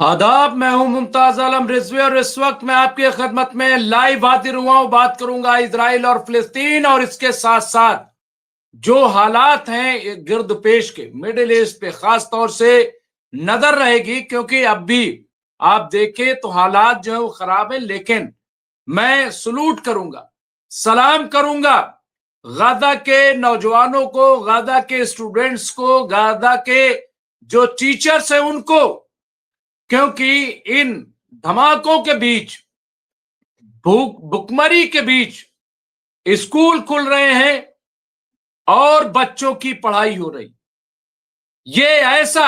आदाब, मैं हूं मुमताज आलम रिजवी और इस वक्त मैं आपकी खिदमत में लाइव हाजिर हुआ हूं। बात करूंगा इजराइल और फिलिस्तीन और इसके साथ साथ जो हालात हैं गिरद पेश के मिडिल ईस्ट पे खास तौर से नजर रहेगी, क्योंकि अब भी आप देखें तो हालात जो है वो खराब है। लेकिन मैं सलूट करूंगा, सलाम करूंगा गाजा के नौजवानों को, गाजा के स्टूडेंट्स को, गाजा के जो टीचर्स हैं उनको, क्योंकि इन धमाकों के बीच, भुखमरी के बीच स्कूल खुल रहे हैं और बच्चों की पढ़ाई हो रही। ये ऐसा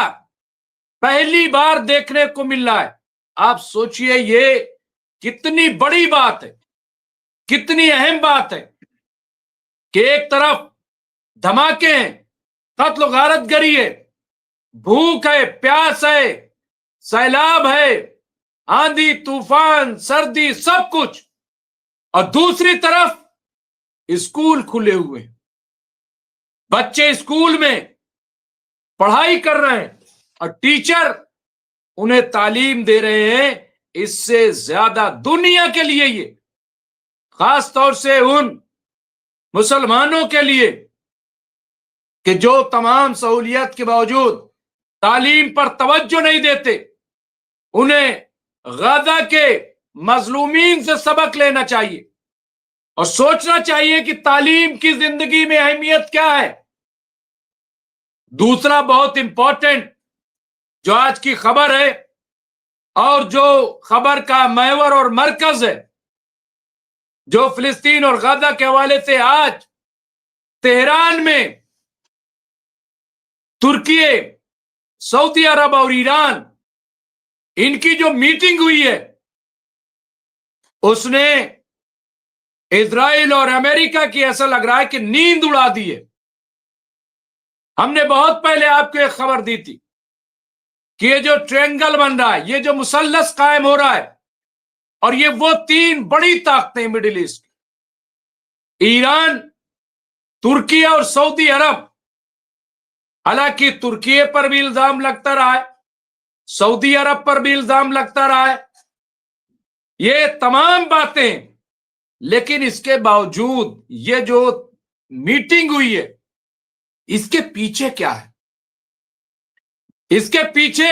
पहली बार देखने को मिल रहा है। आप सोचिए ये कितनी बड़ी बात है, कितनी अहम बात है कि एक तरफ धमाके हैं, कत्ल गारतगरी है, भूख है, प्यास है, सैलाब है, आंधी तूफान सर्दी सब कुछ, और दूसरी तरफ स्कूल खुले हुए, बच्चे स्कूल में पढ़ाई कर रहे हैं और टीचर उन्हें तालीम दे रहे हैं। इससे ज्यादा दुनिया के लिए, ये खास तौर से उन मुसलमानों के लिए कि जो तमाम सहूलियत के बावजूद तालीम पर तवज्जो नहीं देते, उन्हें गाजा के मजलूमीन से सबक लेना चाहिए और सोचना चाहिए कि तालीम की जिंदगी में अहमियत क्या है। दूसरा बहुत इंपॉर्टेंट जो आज की खबर है और जो खबर का महवर और मरकज है, जो फिलिस्तीन और गाजा के हवाले से आज तेहरान में तुर्की, सऊदी अरब और ईरान, इनकी जो मीटिंग हुई है, उसने इजराइल और अमेरिका की ऐसा लग रहा है कि नींद उड़ा दी है। हमने बहुत पहले आपको एक खबर दी थी कि ये जो ट्रायंगल बन रहा है, ये जो मुसल्लस कायम हो रहा है, और ये वो तीन बड़ी ताकतें मिडिल ईस्ट, ईरान, तुर्की और सऊदी अरब। हालांकि तुर्की पर भी इल्जाम लगता रहा है, सऊदी अरब पर भी इल्जाम लगता रहा है, ये तमाम बातें, लेकिन इसके बावजूद ये जो मीटिंग हुई है, इसके पीछे क्या है, इसके पीछे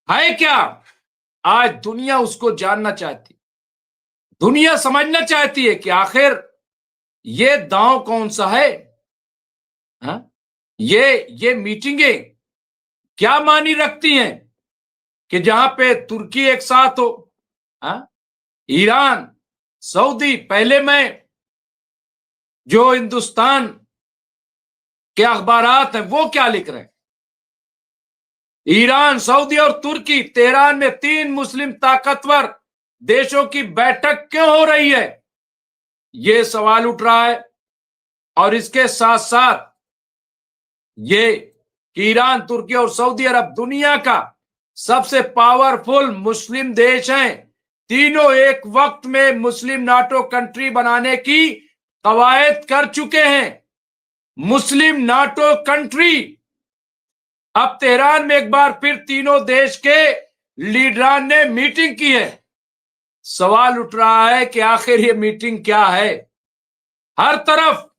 है क्या? आज दुनिया उसको जानना चाहती, दुनिया समझना चाहती है कि आखिर ये दांव कौन सा है। हा? ये मीटिंगें क्या मानी रखती हैं कि जहां पे तुर्की एक साथ हो, ईरान, सऊदी। पहले मैं जो हिंदुस्तान के अखबारात हैं वो क्या लिख रहे हैं, ईरान, सऊदी और तुर्की, तेहरान में तीन मुस्लिम ताकतवर देशों की बैठक क्यों हो रही है, ये सवाल उठ रहा है। और इसके साथ साथ ये कि ईरान, तुर्की और सऊदी अरब दुनिया का सबसे पावरफुल मुस्लिम देश हैं, तीनों एक वक्त में मुस्लिम नाटो कंट्री बनाने की कवायद कर चुके हैं। मुस्लिम नाटो कंट्री। अब तेहरान में एक बार फिर तीनों देश के लीडरान ने मीटिंग की है। सवाल उठ रहा है कि आखिर ये मीटिंग क्या है। हर तरफ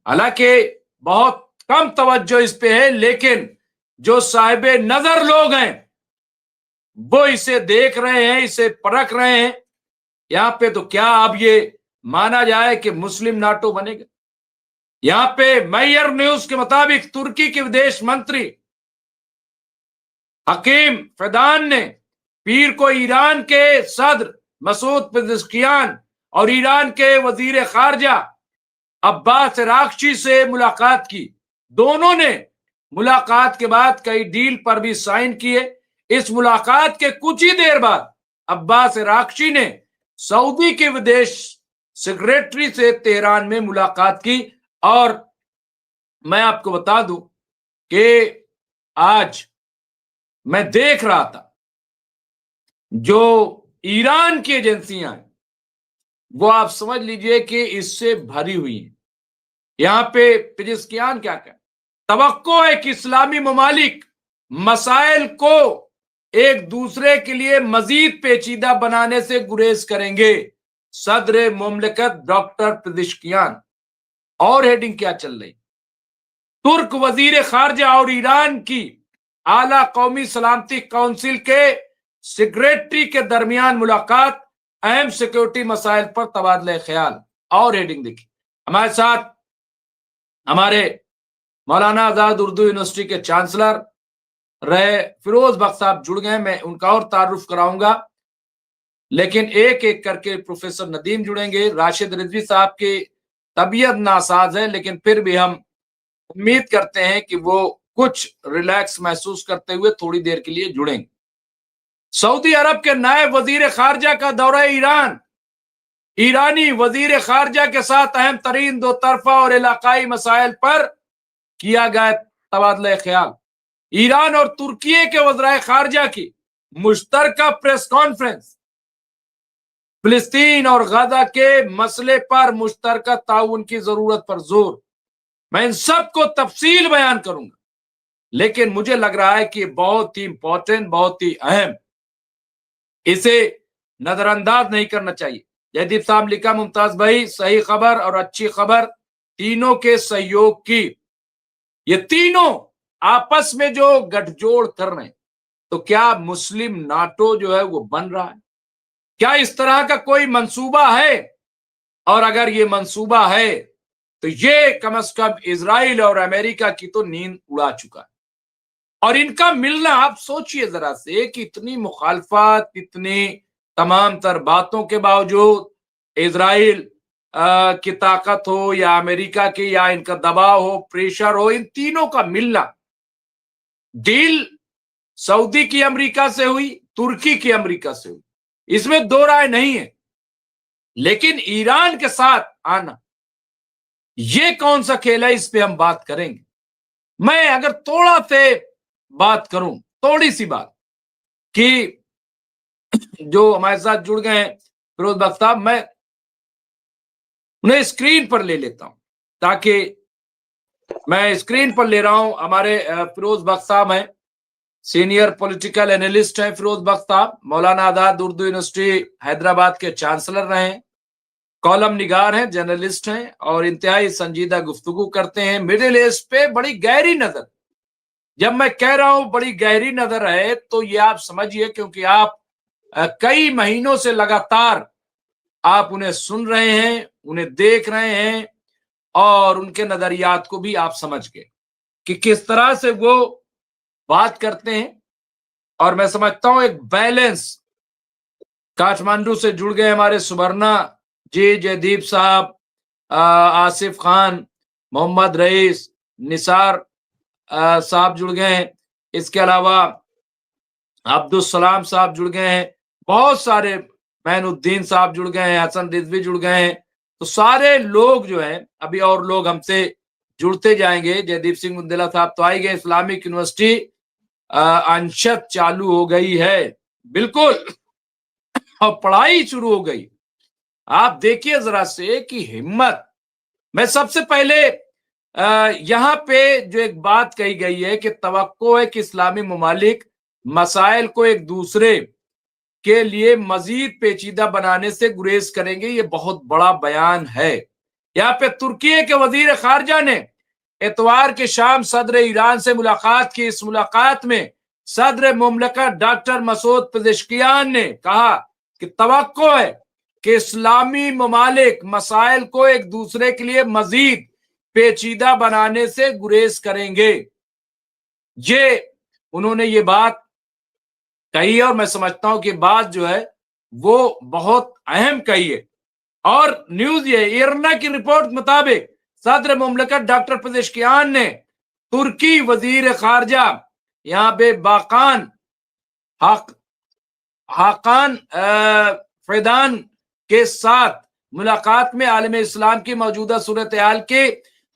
हालांकि बहुत कम तवज्जो इस पे है, लेकिन जो साहिबे नजर लोग हैं वो इसे देख रहे हैं, इसे परख रहे हैं। यहां पे तो क्या अब ये माना जाए कि मुस्लिम नाटो बनेगा? यहां पे मैयर न्यूज के मुताबिक तुर्की के विदेश मंत्री हकीम फिदान ने पीर को ईरान के सदर मसूद पेजेश्कियान और ईरान के वजीर खारजा अब्बास अरागची से मुलाकात की। दोनों ने मुलाकात के बाद कई डील पर भी साइन किए। इस मुलाकात के कुछ ही देर बाद अब्बास अरागची ने सऊदी के विदेश सेक्रेटरी से तेहरान में मुलाकात की। और मैं आपको बता दूं कि आज मैं देख रहा था जो ईरान की एजेंसियां हैं वो आप समझ लीजिए कि इससे भरी हुई है। यहां पे पेजेश्कियान क्या कह, तवक्को है कि इस्लामी ममालिक मसाइल को एक दूसरे के लिए मजीद पेचीदा बनाने से गुरेज करेंगे, सदर मुमलिकत डॉक्टर पेजेश्कियान। और हेडिंग क्या चल रही, तुर्क वजीर खारजा और ईरान की आला कौमी सलामती काउंसिल के सेक्रेटरी के दरमियान मुलाकात, अहम सिक्योरिटी मसाइल पर तबादला ख्याल। और हेडिंग देखिए, हमारे साथ हमारे मौलाना आजाद उर्दू यूनिवर्सिटी के चांसलर रहे फिरोज बख्श साहब जुड़ गए, मैं उनका और तारुफ कराऊंगा, लेकिन एक एक करके प्रोफेसर नदीम जुड़ेंगे। राशिद रिजवी साहब की तबीयत नासाज है, लेकिन फिर भी हम उम्मीद करते हैं कि वो कुछ रिलैक्स महसूस करते हुए थोड़ी देर के लिए जुड़ेंगे। सऊदी अरब के नायब वजीर खारजा का दौरा ईरान, ईरानी वजीर खारजा के साथ अहम तरीन दो तरफा और इलाकाई मसाइल पर किया गया तबादला ख्याल। ईरान और तुर्की के वज़राए खारजा की मुश्तरका प्रेस कॉन्फ्रेंस, फिलिस्तीन और गाजा के मसले पर मुश्तरका ताउन की जरूरत पर जोर। मैं इन सब को तफसील बयान करूंगा, लेकिन मुझे लग रहा है कि बहुत ही इंपॉर्टेंट, बहुत ही अहम, इसे नजरअंदाज नहीं करना चाहिए। जयदीप साहब लिखा, मुमताज भाई सही खबर और अच्छी खबर तीनों के सहयोग की, ये तीनों आपस में जो गठजोड़ कर रहे हैं, तो क्या मुस्लिम नाटो जो है वो बन रहा है? क्या इस तरह का कोई मंसूबा है? और अगर ये मंसूबा है तो ये कम से कम इजराइल और अमेरिका की तो नींद उड़ा चुका है। और इनका मिलना, आप सोचिए जरा से कि इतनी मुखालफत, इतनी तमाम तर बातों के बावजूद, इजराइल की ताकत हो या अमेरिका की या इनका दबाव हो, प्रेशर हो, इन तीनों का मिलना, डील सऊदी की अमेरिका से हुई, तुर्की की अमेरिका से हुई, इसमें दो राय नहीं है। लेकिन ईरान के साथ आना, ये कौन सा खेल है, इस पे हम बात करेंगे। मैं अगर थोड़ा से बात करूं, थोड़ी सी बात, कि जो हमारे साथ जुड़ गए हैं फिरोज बख्श साहब, मैं उन्हें स्क्रीन पर ले लेता हूं, ताकि मैं स्क्रीन पर ले रहा हूं। हमारे फिरोज बख्श साहब हैं, सीनियर पॉलिटिकल एनालिस्ट हैं फिरोज बख्श साहब, मौलाना आजाद उर्दू यूनिवर्सिटी हैदराबाद के चांसलर रहे हैं, कॉलम निगार हैं, जर्नलिस्ट हैं और इंतहाई संजीदा गुफ्तगू करते हैं मिडिल ईस्ट पे बड़ी गहरी नजर। जब मैं कह रहा हूं बड़ी गहरी नजर है, तो ये आप समझिए, क्योंकि आप कई महीनों से लगातार आप उन्हें सुन रहे हैं, उन्हें देख रहे हैं, और उनके नजरियात को भी आप समझ गए कि किस तरह से वो बात करते हैं। और मैं समझता हूं एक बैलेंस, काठमांडू से जुड़ गए हमारे सुबर्णा जी, जयदीप साहब, आसिफ खान, मोहम्मद रईस, निसार साहब जुड़ गए हैं, इसके अलावा अब्दुल सलाम साहब जुड़ गए हैं, बहुत सारे, मैनुद्दीन साहब जुड़ गए हैं, हसन रिजवी जुड़ गए हैं। तो सारे लोग जो हैं, अभी और लोग हमसे जुड़ते जाएंगे। जयदीप सिंह मुंदेला साहब तो आए गए। इस्लामिक यूनिवर्सिटी अंशत चालू हो गई है, बिल्कुल, और पढ़ाई शुरू हो गई। आप देखिए जरा से कि हिम्मत। मैं सबसे पहले यहां पे जो एक बात कही गई है कि तवक्को है कि इस्लामी ममालिक मसाइल को एक दूसरे के लिए मजीद पेचीदा बनाने से गुरेज करेंगे, ये बहुत बड़ा बयान है। यहाँ पे तुर्की के वजीर खारजा ने इतवार की शाम सदर ईरान से मुलाकात की। इस मुलाकात में सदर मुमलिकत डॉक्टर मसूद पेजेश्कियान ने कहा कि तवक्को है कि इस्लामी ममालिक मसाइल को एक दूसरे के लिए मजीद पेचीदा बनाने से गुरेज करेंगे। ये उन्होंने ये बात कही है, और मैं समझता हूं कि बात जो है वो बहुत अहम कही है। और न्यूज ये, इरना की रिपोर्ट मुताबिक सदर मुमलिकत डॉक्टर पेजेश्कियान ने तुर्की वजीर खारजा यहाँ पे बाकान हाकान फैदान के साथ मुलाकात में आलम इस्लाम की मौजूदा सूरत हाल की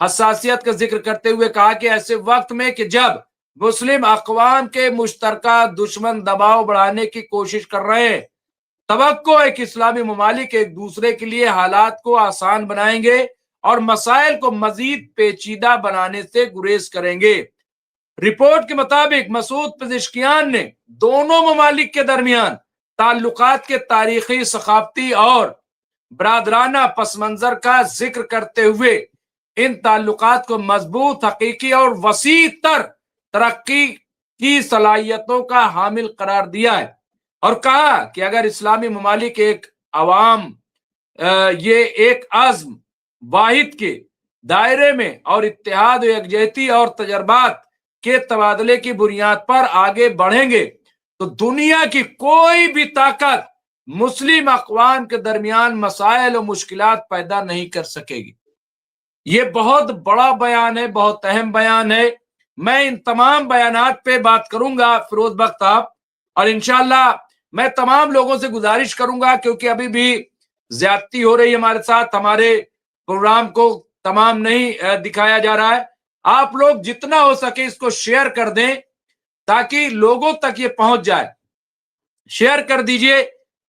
हसासियत का जिक्र करते हुए कहा कि ऐसे वक्त में कि जब मुस्लिम अक़वाम के मुश्तरका दुश्मन दबाव बढ़ाने की कोशिश कर रहे हैं, तवक्को है कि इस्लामी ममालिक एक दूसरे के लिए हालात को आसान बनाएंगे और मसाइल को मजीद पेचीदा बनाने से गुरेज करेंगे। रिपोर्ट के मुताबिक मसूद पेज़ेश्कियान ने दोनों ममालिक के दरमियान ताल्लुकात के तारीखी, सकाफती और बरादराना पस मंजर का जिक्र करते हुए इन ताल्लुकात को मजबूत, हकीकी और वसी तर तरक्की की सलाहियतों का हामिल करार दिया है और कहा कि अगर इस्लामी ममालिक एक अवाम ये एक अज़्म वाहिद के दायरे में और इत्तेहाद, यकजहती और तजर्बात के तबादले की बुनियाद पर आगे बढ़ेंगे तो दुनिया की कोई भी ताकत मुस्लिम अक़वाम के दरमियान मसाइल और मुश्किलात पैदा नहीं कर सकेगी। ये बहुत बड़ा बयान है, बहुत अहम बयान है। मैं इन तमाम बयानात पे बात करूंगा फिरोज बख्त साहब, और इंशाअल्लाह मैं तमाम लोगों से गुजारिश करूंगा, क्योंकि अभी भी ज्यादती हो रही है हमारे साथ, हमारे प्रोग्राम को तमाम नहीं दिखाया जा रहा है। आप लोग जितना हो सके इसको शेयर कर दें ताकि लोगों तक ये पहुंच जाए। शेयर कर दीजिए,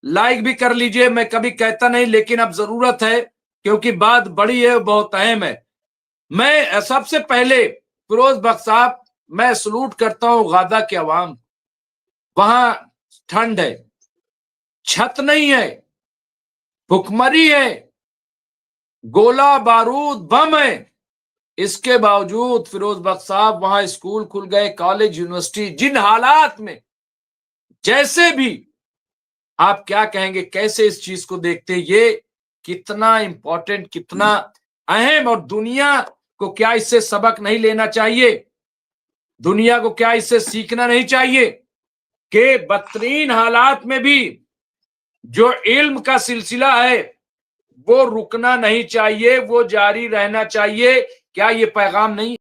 लाइक भी कर लीजिए। मैं कभी कहता नहीं, लेकिन अब जरूरत है क्योंकि बात बड़ी है, बहुत अहम है। मैं सबसे पहले फिरोज बख्त साहब, मैं सलूट करता हूं गाजा के अवाम। वहां ठंड है, छत नहीं है, भुखमरी है, गोला बारूद बम है, इसके बावजूद फिरोज बख्त साहब वहां स्कूल खुल गए, कॉलेज, यूनिवर्सिटी। जिन हालात में, जैसे भी आप क्या कहेंगे, कैसे इस चीज को देखते हैं, ये कितना इंपॉर्टेंट, कितना अहम, और दुनिया को क्या इससे सबक नहीं लेना चाहिए? दुनिया को क्या इससे सीखना नहीं चाहिए कि बदतरीन हालात में भी जो इल्म का सिलसिला है वो रुकना नहीं चाहिए, वो जारी रहना चाहिए? क्या ये पैगाम नहीं